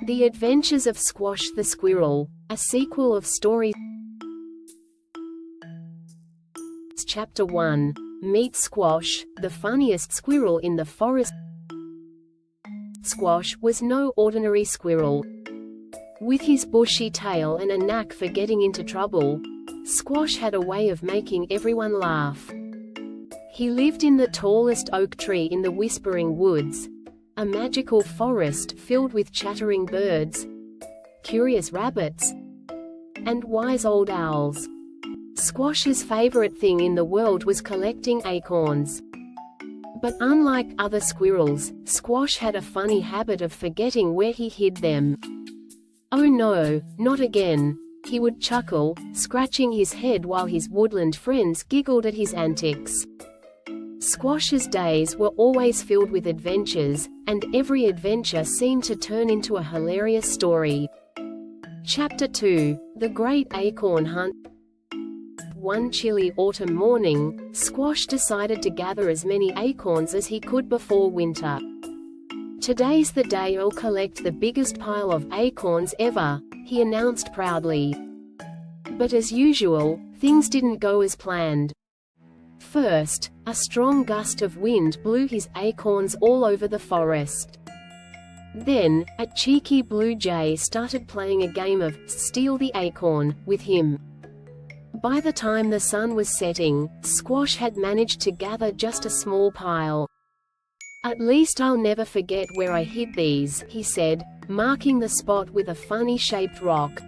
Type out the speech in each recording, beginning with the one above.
The Adventures of Squash the Squirrel, a sequel of stories. Chapter 1. Meet Squash, the funniest squirrel in the forest. Squash was no ordinary squirrel. With his bushy tail and a knack for getting into trouble, Squash had a way of making everyone laugh. He lived in the tallest oak tree in the Whispering Woods, a magical forest filled with chattering birds, curious rabbits, and wise old owls. Squash's favorite thing in the world was collecting acorns. But unlike other squirrels, Squash had a funny habit of forgetting where he hid them. "Oh no, not again," he would chuckle, scratching his head while his woodland friends giggled at his antics. Squash's days were always filled with adventures, and every adventure seemed to turn into a hilarious story. Chapter 2. The Great Acorn Hunt. One chilly autumn morning, Squash decided to gather as many acorns as he could before winter. "Today's the day I'll collect the biggest pile of acorns ever," he announced proudly. But as usual, things didn't go as planned. First, a strong gust of wind blew his acorns all over the forest. Then, a cheeky blue jay started playing a game of "steal the acorn" with him. By the time the sun was setting, Squash had managed to gather just a small pile. "At least I'll never forget where I hid these," he said, marking the spot with a funny-shaped rock.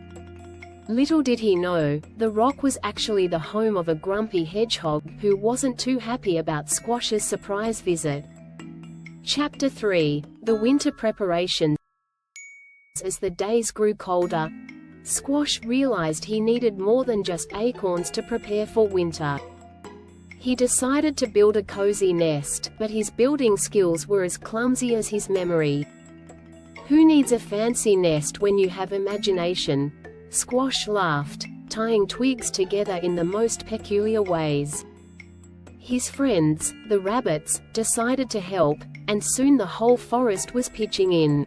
Little did he know, the rock was actually the home of a grumpy hedgehog who wasn't too happy about Squash's surprise visit. Chapter 3. The Winter Preparations. As the days grew colder, Squash realized he needed more than just acorns to prepare for winter. He decided to build a cozy nest, but his building skills were as clumsy as his memory. "Who needs a fancy nest when you have imagination?" Squash laughed, tying twigs together in the most peculiar ways. His friends, the rabbits, decided to help, and soon the whole forest was pitching in.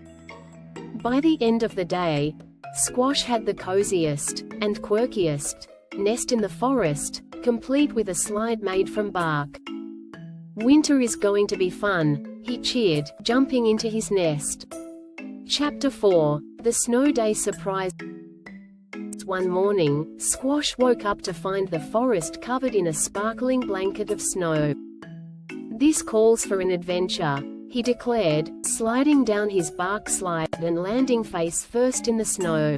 By the end of the day, Squash had the coziest, and quirkiest, nest in the forest, complete with a slide made from bark. "Winter is going to be fun," he cheered, jumping into his nest. Chapter 4. The Snow Day Surprise. One morning, Squash woke up to find the forest covered in a sparkling blanket of snow. "This calls for an adventure," he declared, sliding down his bark slide and landing face first in the snow.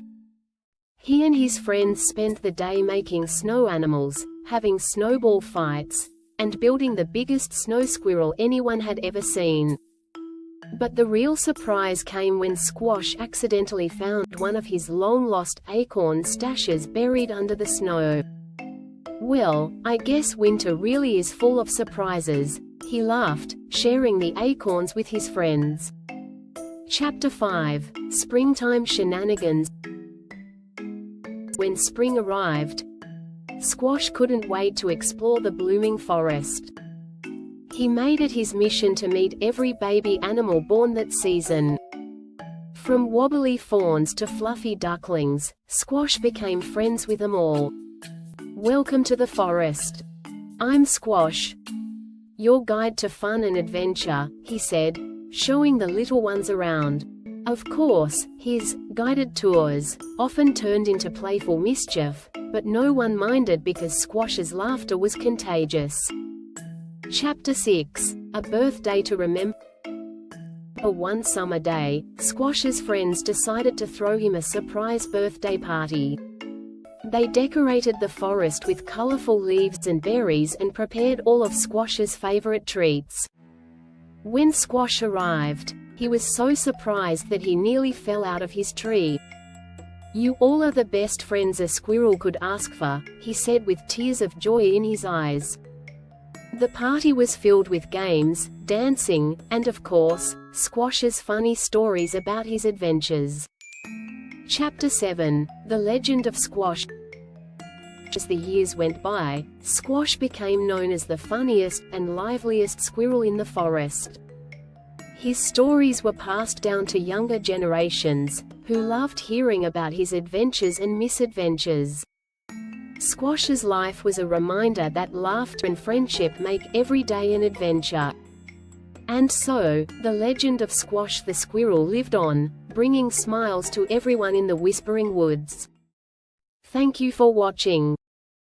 He and his friends spent the day making snow animals, having snowball fights, and building the biggest snow squirrel anyone had ever seen. But the real surprise came when Squash accidentally found one of his long-lost acorn stashes buried under the snow. "Well, I guess winter really is full of surprises," he laughed, sharing the acorns with his friends. Chapter 5. Springtime Shenanigans. When spring arrived, Squash couldn't wait to explore the blooming forest. He made it his mission to meet every baby animal born that season. From wobbly fawns to fluffy ducklings, Squash became friends with them all. "Welcome to the forest. I'm Squash, your guide to fun and adventure," he said, showing the little ones around. Of course, his guided tours often turned into playful mischief, but no one minded because Squash's laughter was contagious. Chapter 6. A Birthday to Remember. One summer day, Squash's friends decided to throw him a surprise birthday party. They decorated the forest with colorful leaves and berries and prepared all of Squash's favorite treats. When Squash arrived, he was so surprised that he nearly fell out of his tree. "You all are the best friends a squirrel could ask for," he said with tears of joy in his eyes. The party was filled with games, dancing, and of course, Squash's funny stories about his adventures. Chapter 7. The Legend of Squash. As the years went by, Squash became known as the funniest and liveliest squirrel in the forest. His stories were passed down to younger generations, who loved hearing about his adventures and misadventures. Squash's life was a reminder that laughter and friendship make every day an adventure. And so, the legend of Squash the Squirrel lived on, bringing smiles to everyone in the Whispering Woods. Thank you for watching.